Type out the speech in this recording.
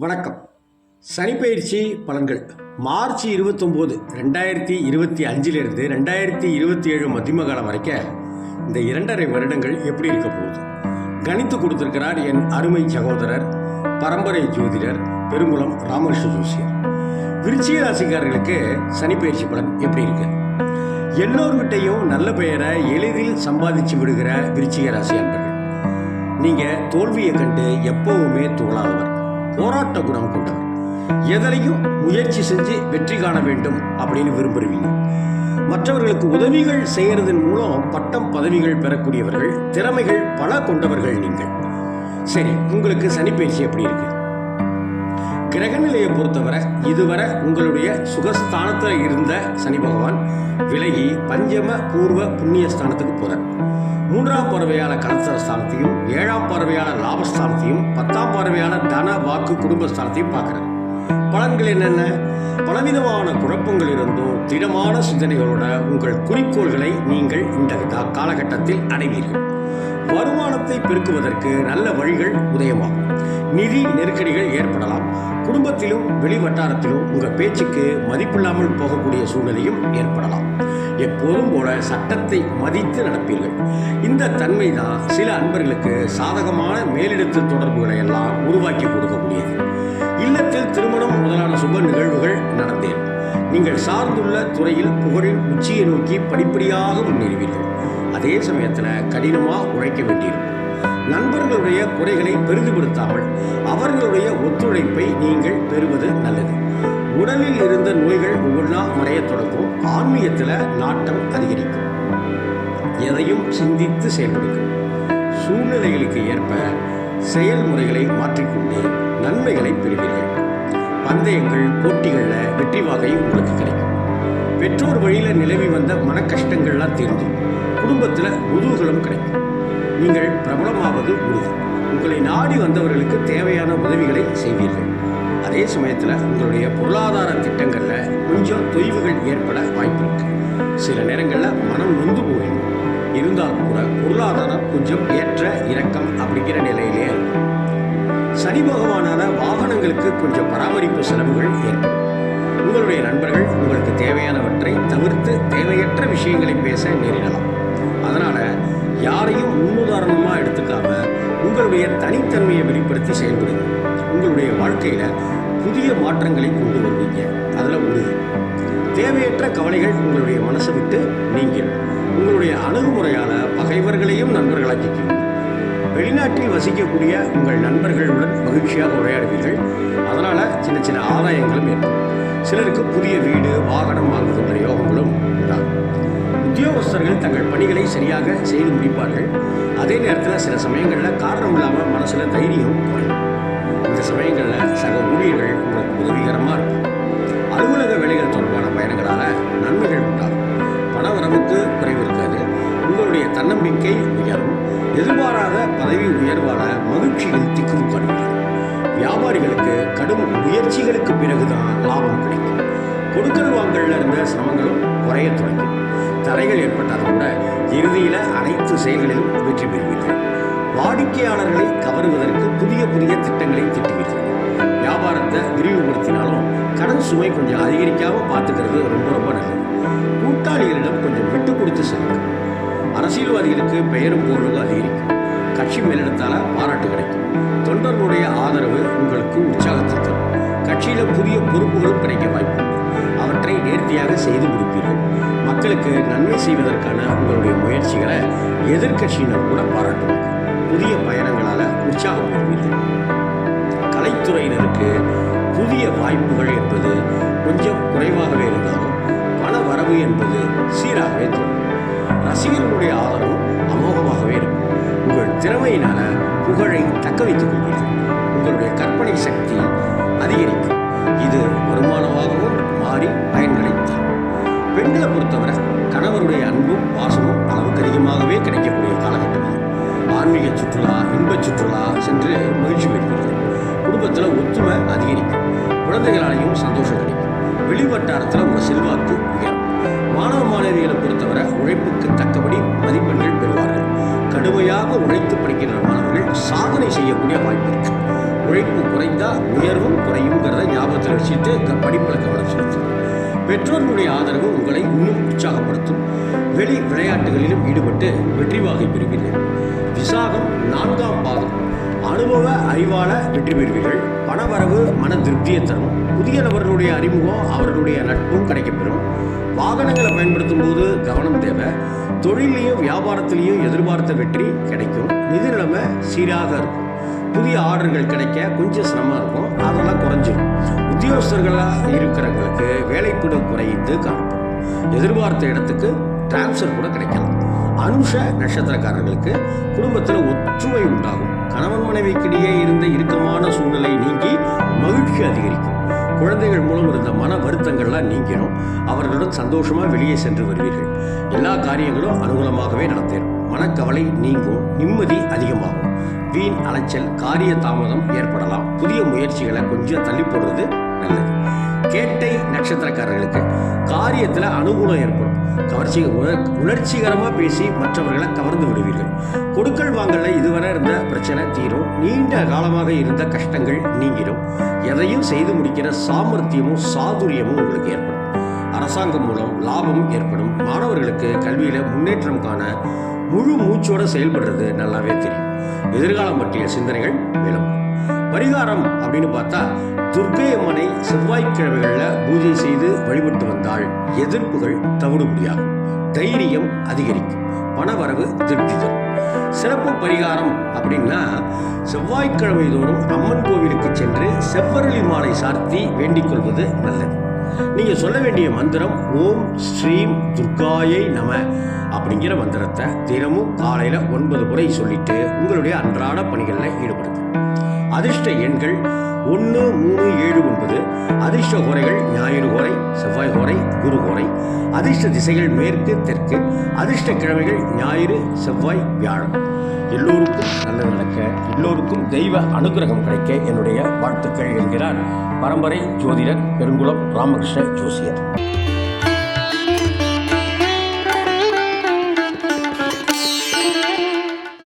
வணக்கம். சனிப்பெயர்ச்சி பலன்கள் மார்ச் 29, 2025 2027 மத்தியம காலம் வரைக்கும் இந்த 2.5 வருடங்கள் எப்படி இருக்க போகுது கணித்து கொடுத்திருக்கிறார் என் அருமை சகோதரர் பரம்பரை ஜோதிடர் பெருங்குளம் ராமகிருஷ்ண ஜோசியர். விருச்சிக ராசிக்காரர்களுக்கு சனிப்பெயர்ச்சி பலன் எப்படி இருக்கு? எல்லோர்கிட்டையும் நல்ல பெயரை எளிதில் சம்பாதிச்சு விடுகிற விருச்சிக ராசி அன்பர்கள், நீங்க தோல்வியை கண்டு எப்பவுமே துவளாதவர், போராட்ட குணம் கொண்டவர், எதனையும் முயற்சி செஞ்சு வெற்றி காண வேண்டும் அப்படின்னு விரும்புவீங்க. மற்றவர்களுக்கு உதவிகள் செய்யறதன் மூலம் பட்டம் பதவிகள் பெறக்கூடியவர்கள், திறமைகள் பல கொண்டவர்கள் நீங்கள். சரி, உங்களுக்கு சனிப்பெயர்ச்சி எப்படி இருக்கு? கிரகநிலையை பொறுத்தவரை இதுவரை உங்களுடைய சுகஸ்தானத்தில் இருந்த சனி பகவான் விலகி பஞ்சம பூர்வ புண்ணிய ஸ்தானத்துக்கு போறார். 3ஆம் பார்வையாள கலத்திர ஸ்தானத்தையும் 7ஆம் பார்வையாள லாபஸ்தானத்தையும் 10ஆம் பார்வையாள தன வாக்கு குடும்பஸ்தானத்தையும் பார்க்கிறார். பலன்கள் என்னென்ன? பலவிதமான குழப்பங்கள் இருந்தும் திடமான சிந்தனைகளோட உங்கள் குறிக்கோள்களை நீங்கள் இந்த காலகட்டத்தில் அடைவீர்கள். வருமானத்தை பெருக்குவதற்கு நல்ல வழிகள் உதயமாகும். நிதி நெருக்கடிகள் ஏற்படலாம். குடும்பத்திலும் வெளிவட்டாரத்திலும் உங்கள் பேச்சுக்கு மதிப்பில்லாமல் போகக்கூடிய சூழ்நிலையும் ஏற்படலாம். எப்போதும் போல சட்டத்தை மதித்து நடப்பீர்கள். இந்த தன்மை தான் சில அன்பர்களுக்கு சாதகமான மேலிடத்து தொடர்புகளை எல்லாம் உருவாக்கி கொடுக்கக்கூடியது. இல்லத்தில் திருமணம் முதலான சுப நிகழ்வுகள் நடந்தேன். நீங்கள் சார்ந்துள்ள துறையில் புகழின் உச்சியை நோக்கி படிப்படியாக முன்னேறுவீர்கள். அதே சமயத்தில் கடினமாக உழைக்க வேண்டியிருக்கும். நண்பர்களுடைய குறைகளை பெரிதுபடுத்தாமல் அவர்களுடைய ஒத்துழைப்பை நீங்கள் பெறுவது நல்லது. உடலில் இருந்த நோய்கள் ஒவ்வொன்றா மறைய தொடங்கும். ஆன்மீகத்தில் நாட்டம் அதிகரிக்கும். எதையும் சிந்தித்து செயல்படுங்கள். சூழ்நிலைகளுக்கு ஏற்ப செயல்முறைகளை மாற்றிக்கொண்டு நன்மைகளை பெறுவீர்கள். பந்தயங்கள் போட்டிகளில் வெற்றி வாகை உங்களுக்கு கிடைக்கும். பெற்றோர் வழியில் நிலவி வந்த மன கஷ்டங்கள்லாம் தீர்ந்து குடும்பத்தில் குதூகலம் கிடைக்கும். நீங்கள் பிரபலமாவது உறுதி. உங்களை நாடி வந்தவர்களுக்கு தேவையான உதவிகளை செய்வீர்கள். அதே சமயத்தில் உங்களுடைய பொருளாதார திட்டங்களில் கொஞ்சம் தொய்வுகள் ஏற்பட வாய்ப்பு இருக்கு. சில நேரங்களில் மனம் நொந்து போகும். இருந்தாலும் கூட பொருளாதாரம் கொஞ்சம் ஏற்ற இறக்கம் அப்படிங்கிற நிலையிலே இருக்கும். சனி பகவானான வாகனங்களுக்கு கொஞ்சம் பராமரிப்பு செலவுகள் ஏற்படும். உங்களுடைய நண்பர்கள் உங்களுக்கு தேவையானவற்றை தவிர்த்து தேவையற்ற விஷயங்களை பேச நேரிடலாம். அதனால யாரையும் முன்னுதாரணமாக எடுத்துக்காம உங்களுடைய தனித்தன்மையை வெளிப்படுத்தி செயல்படுங்க. உங்களுடைய வாழ்க்கையில புதிய மாற்றங்களை கொண்டு வருவீங்க. அதில் உறுதி. தேவையற்ற கவலைகள் உங்களுடைய மனசை விட்டு நீங்கிடும். உங்களுடைய அணுகுமுறையால பகைவர்களையும் நண்பர்களாக்கிக்குவீங்க. வெளிநாட்டில் வசிக்கக்கூடிய உங்கள் நண்பர்களுடன் மகிழ்ச்சியாக உரையாடுவீர்கள். அதனால சின்ன சின்ன ஆதாயங்களும் ஏற்படும். சிலருக்கு புதிய வீடு வாகனம் வாங்குகின்ற யோகங்களும் உண்டாகும். உத்தியோகஸ்தர்கள் தங்கள் பணிகளை சரியாக செய்து முடிப்பார்கள். அதே நேரத்தில் சில சமயங்களில் காரணம் இல்லாமல் மனசில் தைரியம் குறையும். இந்த சமயங்களில் சக ஊழியர்கள் உங்களுக்கு உதவிகரமாக இருக்கும். அலுவலக வேலைகள் தொடர்பான பயணங்களால் நன்மைகள் உண்டாகும். பணவரவுக்கு குறைவு இருக்காது. உங்களுடைய தன்னம்பிக்கை உயரும். எதிர்பாராத பதவி உயர்வால மகிழ்ச்சியில் திக்கும் காணுவீர்கள். வியாபாரிகளுக்கு கடும் முயற்சிகளுக்கு பிறகுதான் லாபம் கிடைக்கும். கொடுக்கல் வாங்கல இருந்த சிரமங்களும் குறைய தொடங்கும். தடைகள் ஏற்பட்டாலும் கூட இறுதியில் அனைத்து செயல்களிலும் வெற்றி பெறுவீர்கள். வாடிக்கையாளர்களை கவருவதற்கு புதிய புதிய திட்டங்களை திட்டுவீர்கள். வியாபாரத்தை விரிவுபடுத்தினாலும் கடன் சுமை கொஞ்சம் அதிகரிக்காமல் பார்த்துக்கிறது ரொம்ப ரொம்ப நல்லது. கூட்டாளிகளிடம் கொஞ்சம் விட்டு கொடுத்து செல்லுங்கள். அரசியல்வாதிகளுக்கு பெயரும் புகழும் அதிகரிக்கும். கட்சி மேலிடத்தால் பாராட்டு கிடைக்கும். தொண்டர்களுடைய ஆதரவு உங்களுக்கு உற்சாகத்தை தரும். கட்சியில் புதிய பொறுப்புகளும் கிடைக்க வாய்ப்பு. அவற்றை நேர்த்தியாக செய்து முடிப்பீர்கள். மக்களுக்கு நன்மை செய்வதற்கான உங்களுடைய முயற்சிகளை எதிர்கட்சியினர் கூட பாராட்டுவாங்க. புதிய பயணங்களால் உற்சாகம் பெறுவீர்கள். கலைத்துறையினருக்கு புதிய வாய்ப்புகள் என்பது கொஞ்சம் குறைவாகவே இருந்தாலும் பண வரவு என்பது சீராகவே தோன்றும். ரசிகர்களுடைய ஆதரவு அமோகமாகவே இருக்கும். உங்கள் திறமையினால புகழை தக்க வைத்துக் கொள்வீர்கள். உங்களுடைய கற்பனை சக்தி அதிகரிக்கும். இது வருமானமாகவும் மாறி பயன்களை தரும். பெண்களை பொறுத்தவரை கணவருடைய அன்பும் பாசமும் அளவுக்கு அதிகமாகவே கிடைக்கக்கூடிய காலகட்டம் இது. ஆன்மீக சுற்றுலா, இன்பச் சுற்றுலா சென்று மகிழ்ச்சி பெறுவீர்கள். குடும்பத்தில் ஒத்துமை அதிகரிக்கும். குழந்தைகளாலையும் சந்தோஷம் கிடைக்கும். வெளிவட்டாரத்தில் உங்கள் செல்வாக்கு உயரும். மாணவ மாணவிகளை பொறுத்தவரை உழைப்புக்கு தக்கபடி மதிப்பெண்கள் பெறுவார்கள். கடுமையாக உழைத்து படிக்கின்ற மாணவர்கள் சாதனை செய்யக்கூடிய வாய்ப்பு இருக்கு. உழைப்பு குறைந்தா உயர்வும் குறையுங்கிறத ஞாபகத்தில் வச்சுட்டு இந்த படிப்பில் கவனம் செலுத்தும். பெற்றோர்களுடைய ஆதரவு உங்களை இன்னும் உற்சாகப்படுத்தும். வெளி விளையாட்டுகளிலும் ஈடுபட்டு வெற்றி வாகை பெறுவீர்கள். விசாகம் 4ஆம் பாதம். அனுபவ அறிவால வெற்றி பெறுவீர்கள். பணவரவு மன திருப்தியை தரும். புதிய நபர்களுடைய அறிமுகம் அவர்களுடைய நட்பும் கிடைக்கப்பெறும். வாகனங்களை பயன்படுத்தும் போது கவனம் தேவை. தொழிலையும் வியாபாரத்திலையும் எதிர்பார்த்த வெற்றி கிடைக்கும். நிதி நிலைமை சீராக இருக்கும். புதிய ஆர்டர்கள் கிடைக்க கொஞ்சம் சிரமம் இருக்கும், அதெல்லாம் குறைஞ்சிடும். உத்தியோகஸ்தர்களாக இருக்கிறவங்களுக்கு வேலைப்படு குறைந்து காணப்படும். எதிர்பார்த்த இடத்துக்கு டிரான்ஸ்ஃபர் கூட கிடைக்கலாம். அனுஷ நட்சத்திரக்காரர்களுக்கு குடும்பத்தில் ஒற்றுமை உண்டாகும். கணவன் மனைவிக்கிடையே இருந்த இறுக்கமான சூழ்நிலை நீங்கி மகிழ்ச்சி அதிகரிக்கும். குழந்தைகள் மூலம் இருந்த மன வருத்தங்கள்லாம் நீங்கிடும். அவர்களுடன் சந்தோஷமாக வெளியே சென்று வருவீர்கள். எல்லா காரியங்களும் அனுகூலமாகவே நடத்தேறும். மனக்கவலை நீங்கும். நிம்மதி அதிகமாகும். வீண் அலைச்சல், காரிய தாமதம் ஏற்படலாம். புதிய முயற்சிகளை கொஞ்சம் தள்ளி போடுறது நல்லது. கேட்டை நட்சத்திரக்காரர்களுக்கு காரியத்தில் அனுகூலம் ஏற்படும். உணர்ச்சிகரமாக பேசி மற்றவர்களை கவர்ந்து விடுவீர்கள். கொடுக்கல் வாங்கல இதுவரை இருந்த பிரச்சனை தீரும். நீண்ட காலமாக இருந்த கஷ்டங்கள் நீங்கிடும். எதையும் செய்து முடிக்கிற சாமர்த்தியமும் சாதுரியமும் உங்களுக்கு ஏற்படும். அரசாங்கம் மூலம் லாபம் ஏற்படும். மாணவர்களுக்கு கல்வியில் முன்னேற்றம் காண முழு மூச்சோடு செயல்படுறது நல்லாவே தெரியும். எதிர்காலம் பற்றிய சிந்தனைகள் மேலும். பரிகாரம் அப்படின்னு பார்த்தா, துர்க்கை அம்மனை செவ்வாய்க்கிழமைகளில் பூஜை செய்து வழிபட்டு வந்தால் எதிர்ப்புகள் தவிடுபடியாகும். தைரியம் அதிகரிக்கும். பணவரவு திருப்தி தரும். சிறப்பு பரிகாரம் அப்படின்னா, செவ்வாய்க்கிழமை தோறும் அம்மன் கோவிலுக்கு சென்று செவ்வரளி மாலை சார்த்தி வேண்டிக் கொள்வது நல்லது. நீங்கள் சொல்ல வேண்டிய மந்திரம் ஓம் ஸ்ரீம் துர்காயை நம அப்படிங்கிற மந்திரத்தை தினமும் காலையில் 9 முறை சொல்லிட்டு உங்களுடைய அன்றாட பணிகளில் ஈடுபடுத்தும். அதிர்ஷ்ட எண்கள் 1, 3, 7, 9. அதிர்ஷ்ட ஹோரைகள் ஞாயிறு ஹோரை, செவ்வாய் ஹோரை, குரு ஹோரை. அதிர்ஷ்ட திசைகள் மேற்கு, தெற்கு. அதிர்ஷ்ட கிழமைகள் ஞாயிறு, செவ்வாய், வியாழன். எல்லோருக்கும் நல்லது நடக்க, எல்லோருக்கும் தெய்வ அனுகிரகம் கிடைக்க என்னுடைய வாழ்த்துக்கள் என்கிறார் பரம்பரை ஜோதிடர் பெருங்குளம் ராமகிருஷ்ண ஜோசியர்.